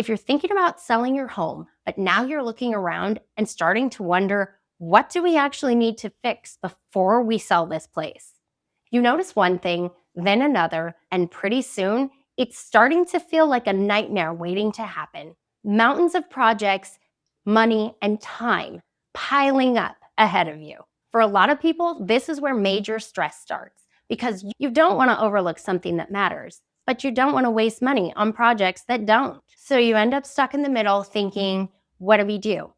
If you're thinking about selling your home, but now you're looking around and starting to wonder, what do we actually need to fix before we sell this place? You notice one thing, then another, and pretty soon it's starting to feel like a nightmare waiting to happen. Mountains of projects, money, and time piling up ahead of you. For a lot of people, this is where major stress starts because you don't want to overlook something that matters, but you don't want to waste money on projects that don't. So you end up stuck in the middle thinking, what do we do?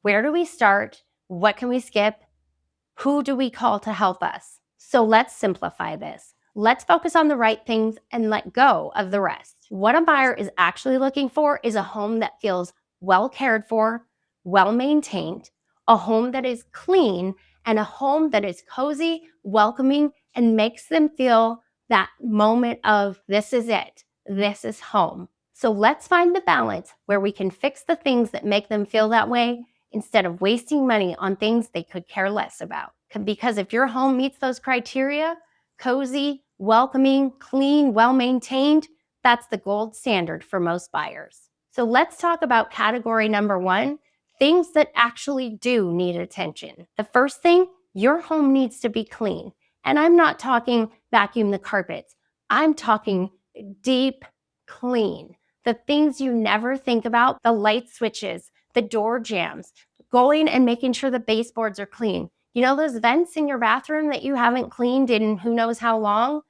Where do we start? What can we skip? Who do we call to help us? So let's simplify this. Let's focus on the right things and let go of the rest. What a buyer is actually looking for is a home that feels well cared for, well maintained, a home that is clean, and a home that is cozy, welcoming, and makes them feel that moment of this is it, this is home. So let's find the balance where we can fix the things that make them feel that way instead of wasting money on things they could care less about. Because if your home meets those criteria, cozy, welcoming, clean, well-maintained, that's the gold standard for most buyers. So let's talk about category number 1, things that actually do need attention. The first thing, your home needs to be clean. And I'm not talking vacuum the carpets. I'm talking deep clean. The things you never think about, the light switches, the door jambs, going and making sure the baseboards are clean. You know those vents in your bathroom that you haven't cleaned in who knows how long?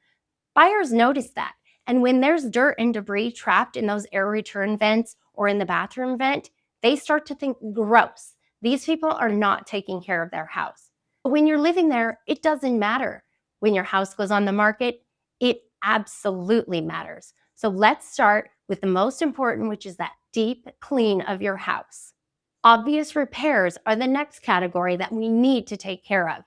Buyers notice that. And when there's dirt and debris trapped in those air return vents or in the bathroom vent, they start to think, gross. These people are not taking care of their house. But when you're living there, it doesn't matter. When your house goes on the market, it absolutely matters. So let's start with the most important, which is that deep clean of your house. Obvious repairs are the next category that we need to take care of.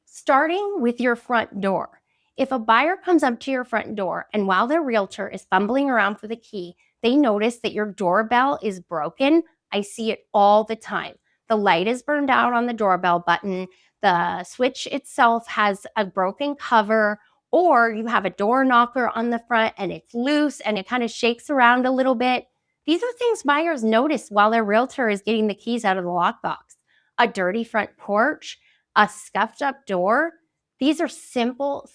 Starting with your front door. If a buyer comes up to your front door and while their realtor is fumbling around for the key, they notice that your doorbell is broken, I see it all the time. The light is burned out on the doorbell button, the switch itself has a broken cover, or you have a door knocker on the front and it's loose and it kind of shakes around a little bit. These are things buyers notice while their realtor is getting the keys out of the lockbox. A dirty front porch, a scuffed up door. These are simple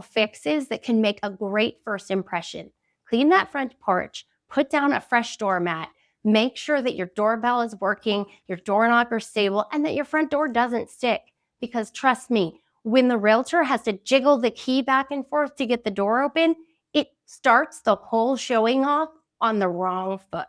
fixes that can make a great first impression. Clean that front porch, put down a fresh doormat, make sure that your doorbell is working, your door knocker is stable, and that your front door doesn't stick. Because trust me, when the realtor has to jiggle the key back and forth to get the door open, it starts the whole showing off on the wrong foot.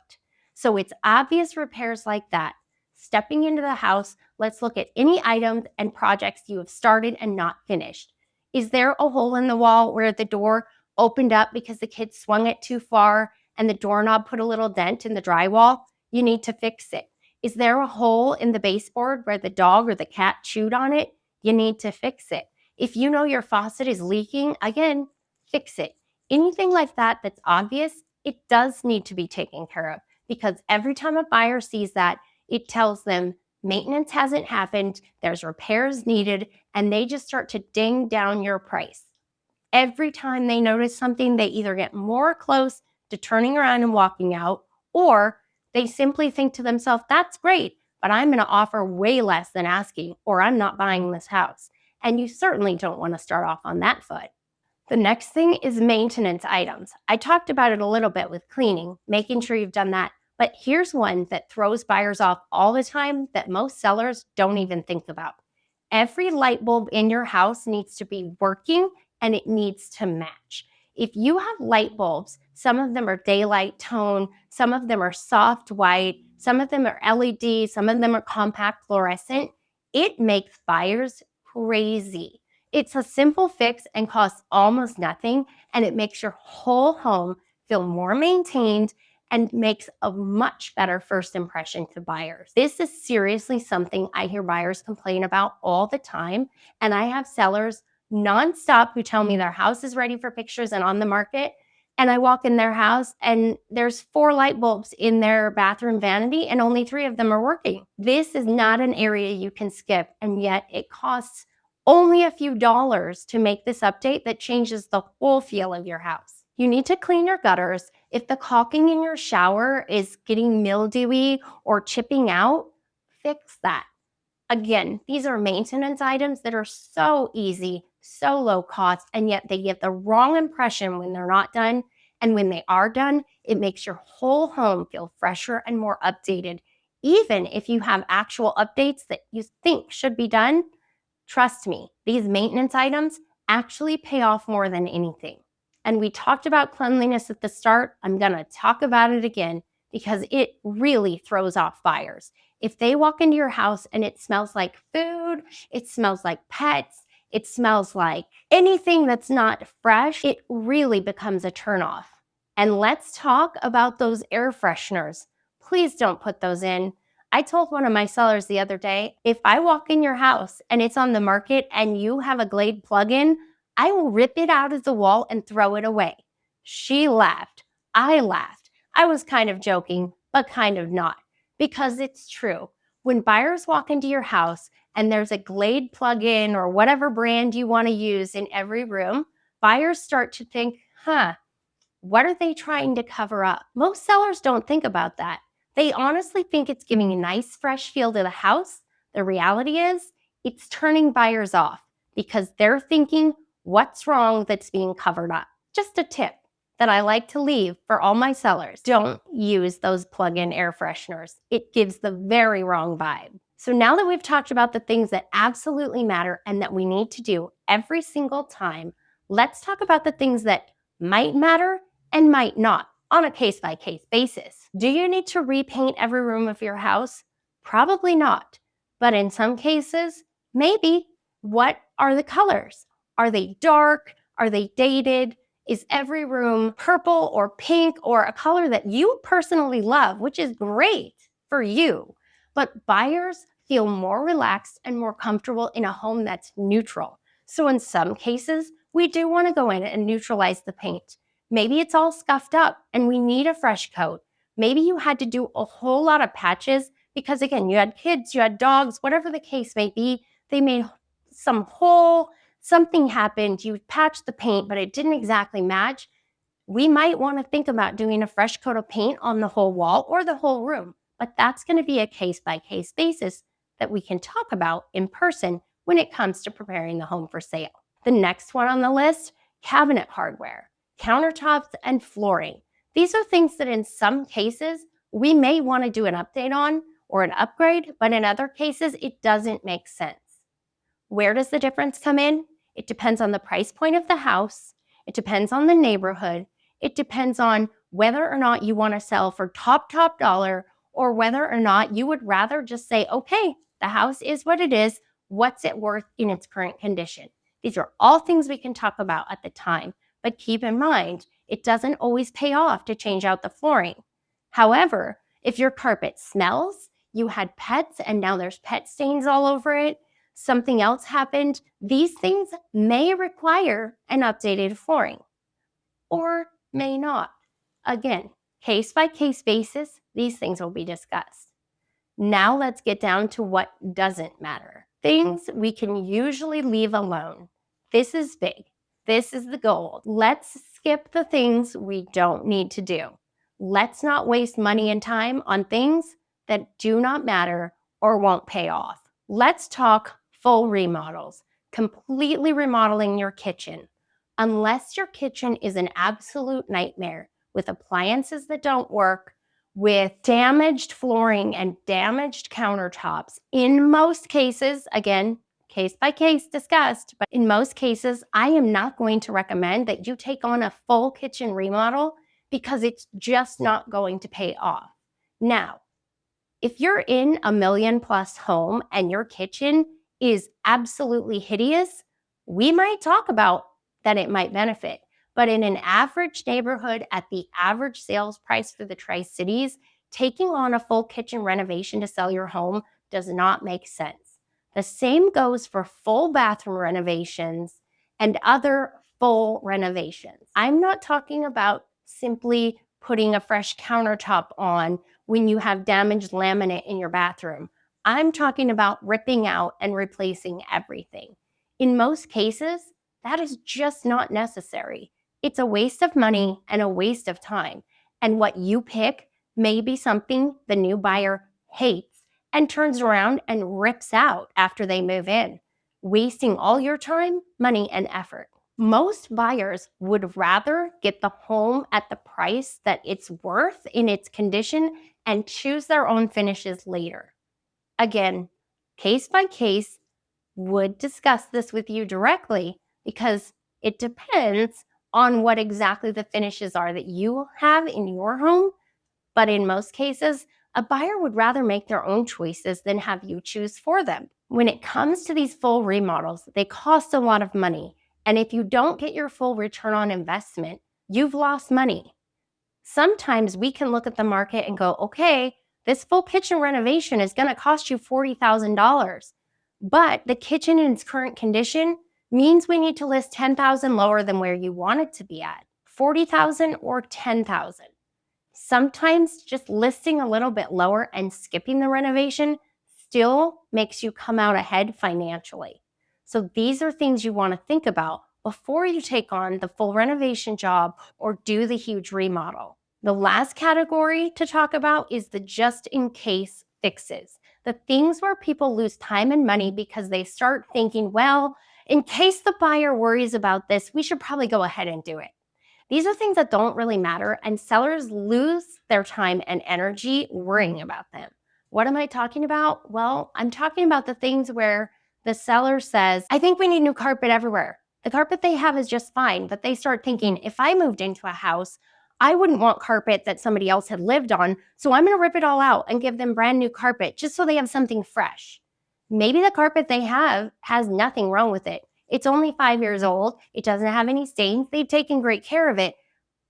So it's obvious repairs like that. Stepping into the house, let's look at any items and projects you have started and not finished. Is there a hole in the wall where the door opened up because the kid swung it too far and the doorknob put a little dent in the drywall? You need to fix it. Is there a hole in the baseboard where the dog or the cat chewed on it? You need to fix it. If you know your faucet is leaking, again, fix it. Anything like that that's obvious, it does need to be taken care of because every time a buyer sees that, it tells them maintenance hasn't happened, there's repairs needed, and they just start to ding down your price. Every time they notice something, they either get more close to turning around and walking out, or they simply think to themselves, that's great, but I'm going to offer way less than asking, or I'm not buying this house. And you certainly don't want to start off on that foot. The next thing is maintenance items. I talked about it a little bit with cleaning, making sure you've done that. But here's one that throws buyers off all the time that most sellers don't even think about. Every light bulb in your house needs to be working and it needs to match. If you have light bulbs, some of them are daylight tone, some of them are soft white, some of them are LED, some of them are compact fluorescent, it makes buyers crazy. It's a simple fix and costs almost nothing, and it makes your whole home feel more maintained and makes a much better first impression to buyers. This is seriously something I hear buyers complain about all the time, and I have sellers nonstop who tell me their house is ready for pictures and on the market, and I walk in their house and there's 4 light bulbs in their bathroom vanity and only 3 of them are working. This is not an area you can skip, and yet it costs only a few dollars to make this update that changes the whole feel of your house. You need to clean your gutters If the caulking in your shower is getting mildewy or chipping out, fix that. Again, these are maintenance items that are so easy, so low cost, and yet they give the wrong impression when they're not done. And when they are done, it makes your whole home feel fresher and more updated. Even if you have actual updates that you think should be done, trust me, these maintenance items actually pay off more than anything. And we talked about cleanliness at the start. I'm going to talk about it again because it really throws off buyers. If they walk into your house and it smells like food, it smells like pets, it smells like anything that's not fresh, it really becomes a turnoff. And let's talk about those air fresheners. Please don't put those in. I told one of my sellers the other day, if I walk in your house and it's on the market and you have a Glade plug-in, I will rip it out of the wall and throw it away. She laughed. I laughed. I was kind of joking, but kind of not, because it's true. When buyers walk into your house and there's a Glade plug-in or whatever brand you want to use in every room, buyers start to think, what are they trying to cover up? Most sellers don't think about that. They honestly think it's giving a nice, fresh feel to the house. The reality is, it's turning buyers off because they're thinking, what's wrong that's being covered up? Just a tip that I like to leave for all my sellers. Don't use those plug-in air fresheners. It gives the very wrong vibe. So now that we've talked about the things that absolutely matter and that we need to do every single time, let's talk about the things that might matter and might not on a case-by-case basis. Do you need to repaint every room of your house? Probably not. But in some cases, maybe. What are the colors? Are they dark? Are they dated? Is every room purple or pink or a color that you personally love, which is great for you? But buyers feel more relaxed and more comfortable in a home that's neutral. So in some cases, we do want to go in and neutralize the paint. Maybe it's all scuffed up and we need a fresh coat. Maybe you had to do a whole lot of patches because, again, you had kids, you had dogs, whatever the case may be. They made some hole, something happened, you patched the paint, but it didn't exactly match. We might want to think about doing a fresh coat of paint on the whole wall or the whole room, but that's going to be a case-by-case basis that we can talk about in person when it comes to preparing the home for sale. The next one on the list, cabinet hardware, countertops, and flooring. These are things that in some cases we may want to do an update on or an upgrade, but in other cases it doesn't make sense. Where does the difference come in? It depends on the price point of the house. It depends on the neighborhood. It depends on whether or not you want to sell for top dollar or whether or not you would rather just say, okay, the house is what it is. What's it worth in its current condition? These are all things we can talk about at the time, but keep in mind, it doesn't always pay off to change out the flooring. However, if your carpet smells, you had pets and now there's pet stains all over it, something else happened, these things may require an updated flooring or may not. Again, case-by-case basis, these things will be discussed. Now let's get down to what doesn't matter. Things we can usually leave alone. This is big. This is the gold. Let's skip the things we don't need to do. Let's not waste money and time on things that do not matter or won't pay off. Let's talk full remodels, completely remodeling your kitchen. Unless your kitchen is an absolute nightmare with appliances that don't work, with damaged flooring and damaged countertops, in most cases, again, case by case discussed, but in most cases, I am not going to recommend that you take on a full kitchen remodel because it's just not going to pay off. Now, if you're in a $1 million+ home and your kitchen is absolutely hideous, we might talk about that it might benefit. But in an average neighborhood at the average sales price for the Tri-Cities, taking on a full kitchen renovation to sell your home does not make sense. The same goes for full bathroom renovations and other full renovations. I'm not talking about simply putting a fresh countertop on when you have damaged laminate in your bathroom. I'm talking about ripping out and replacing everything. In most cases, that is just not necessary. It's a waste of money and a waste of time. And what you pick may be something the new buyer hates and turns around and rips out after they move in, wasting all your time, money, and effort. Most buyers would rather get the home at the price that it's worth in its condition and choose their own finishes later. Again, case by case, would discuss this with you directly because it depends on what exactly the finishes are that you have in your home. But in most cases, a buyer would rather make their own choices than have you choose for them. When it comes to these full remodels, they cost a lot of money. And if you don't get your full return on investment, you've lost money. Sometimes we can look at the market and go, okay, this full kitchen renovation is going to cost you $40,000. But the kitchen in its current condition means we need to list $10,000 lower than where you want it to be at, $40,000 or $10,000. Sometimes just listing a little bit lower and skipping the renovation still makes you come out ahead financially. So these are things you want to think about before you take on the full renovation job or do the huge remodel. The last category to talk about is the just in case fixes. The things where people lose time and money because they start thinking, well, in case the buyer worries about this, we should probably go ahead and do it. These are things that don't really matter, and sellers lose their time and energy worrying about them. What am I talking about? Well, I'm talking about the things where the seller says, I think we need new carpet everywhere. The carpet they have is just fine, but they start thinking, if I moved into a house, I wouldn't want carpet that somebody else had lived on, so I'm going to rip it all out and give them brand new carpet just so they have something fresh. Maybe the carpet they have has nothing wrong with it. It's only 5 years old. It doesn't have any stains. They've taken great care of it.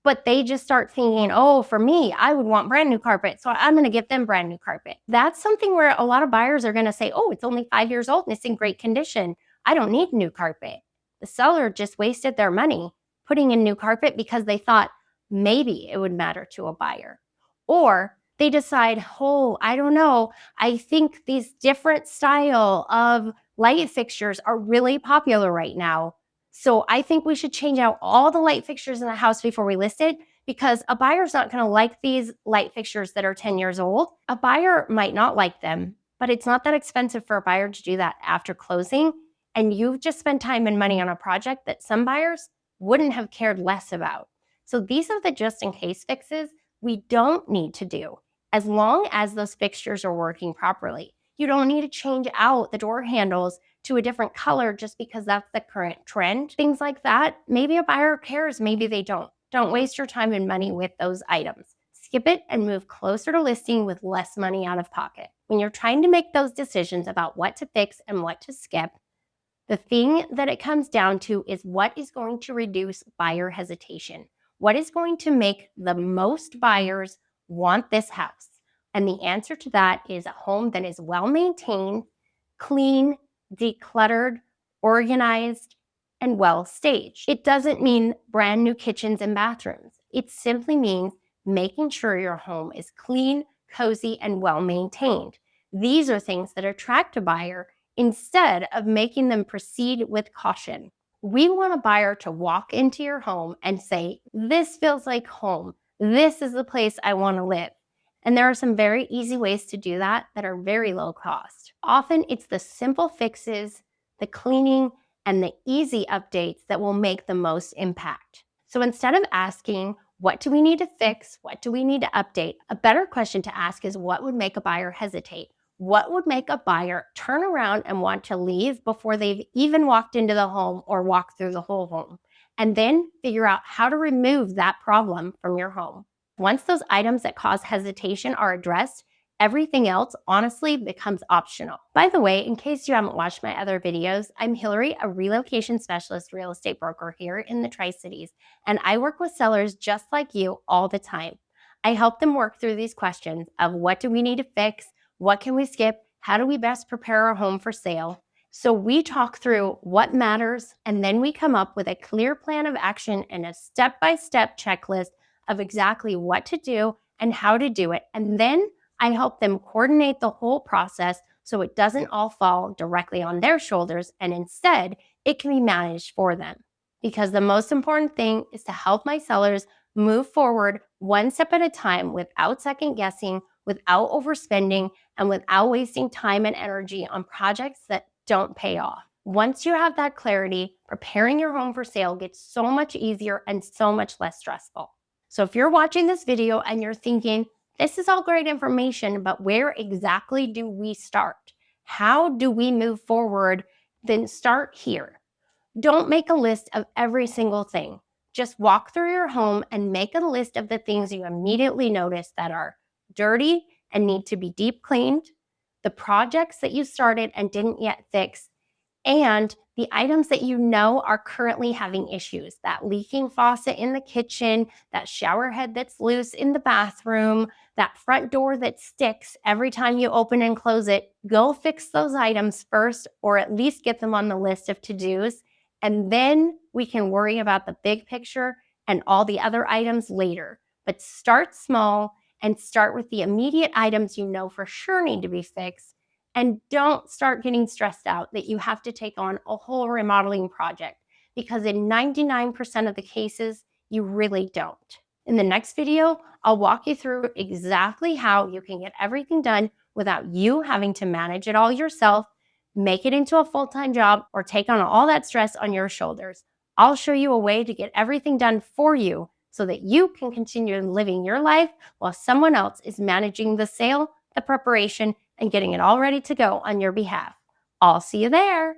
But they just start thinking, oh, for me, I would want brand new carpet. So I'm going to give them brand new carpet. That's something where a lot of buyers are going to say, oh, it's only 5 years old and it's in great condition. I don't need new carpet. The seller just wasted their money putting in new carpet because they thought maybe it would matter to a buyer. Or they decide, oh, I don't know. I think these different style of light fixtures are really popular right now. So I think we should change out all the light fixtures in the house before we list it because a buyer's not going to like these light fixtures that are 10 years old. A buyer might not like them, but it's not that expensive for a buyer to do that after closing. And you've just spent time and money on a project that some buyers wouldn't have cared less about. So these are the just in case fixes we don't need to do as long as those fixtures are working properly. You don't need to change out the door handles to a different color just because that's the current trend. Things like that. Maybe a buyer cares, maybe they don't. Don't waste your time and money with those items. Skip it and move closer to listing with less money out of pocket. When you're trying to make those decisions about what to fix and what to skip, the thing that it comes down to is what is going to reduce buyer hesitation? What is going to make the most buyers want this house? And the answer to that is a home that is well maintained, clean, decluttered, organized, and well staged. It doesn't mean brand new kitchens and bathrooms. It simply means making sure your home is clean, cozy, and well maintained. These are things that attract a buyer instead of making them proceed with caution. We want a buyer to walk into your home and say, this feels like home. This is the place I want to live. And there are some very easy ways to do that that are very low cost. Often it's the simple fixes, the cleaning, and the easy updates that will make the most impact. So instead of asking, what do we need to fix? What do we need to update? A better question to ask is, what would make a buyer hesitate? What would make a buyer turn around and want to leave before they've even walked into the home or walked through the whole home? And then figure out how to remove that problem from your home. Once those items that cause hesitation are addressed, everything else honestly becomes optional. By the way, in case you haven't watched my other videos, I'm Hillary, a relocation specialist real estate broker here in the Tri-Cities, and I work with sellers just like you all the time. I help them work through these questions of what do we need to fix, what can we skip, how do we best prepare our home for sale. So we talk through what matters, and then we come up with a clear plan of action and a step-by-step checklist of exactly what to do and how to do it. And then I help them coordinate the whole process so it doesn't all fall directly on their shoulders, and instead it can be managed for them. Because the most important thing is to help my sellers move forward one step at a time without second guessing, without overspending, and without wasting time and energy on projects that don't pay off. Once you have that clarity, preparing your home for sale gets so much easier and so much less stressful. So if you're watching this video and you're thinking, this is all great information, but where exactly do we start? How do we move forward? Then start here. Don't make a list of every single thing. Just walk through your home and make a list of the things you immediately notice that are dirty and need to be deep cleaned, the projects that you started and didn't yet fix, and the items that you know are currently having issues. That leaking faucet in the kitchen, that shower head that's loose in the bathroom, that front door that sticks every time you open and close it. Go fix those items first, or at least get them on the list of to-dos, and then we can worry about the big picture and all the other items later. But start small and start with the immediate items you know for sure need to be fixed. And don't start getting stressed out that you have to take on a whole remodeling project, because in 99% of the cases, you really don't. In the next video, I'll walk you through exactly how you can get everything done without you having to manage it all yourself, make it into a full-time job, or take on all that stress on your shoulders. I'll show you a way to get everything done for you so that you can continue living your life while someone else is managing the sale, the preparation, and getting it all ready to go on your behalf. I'll see you there.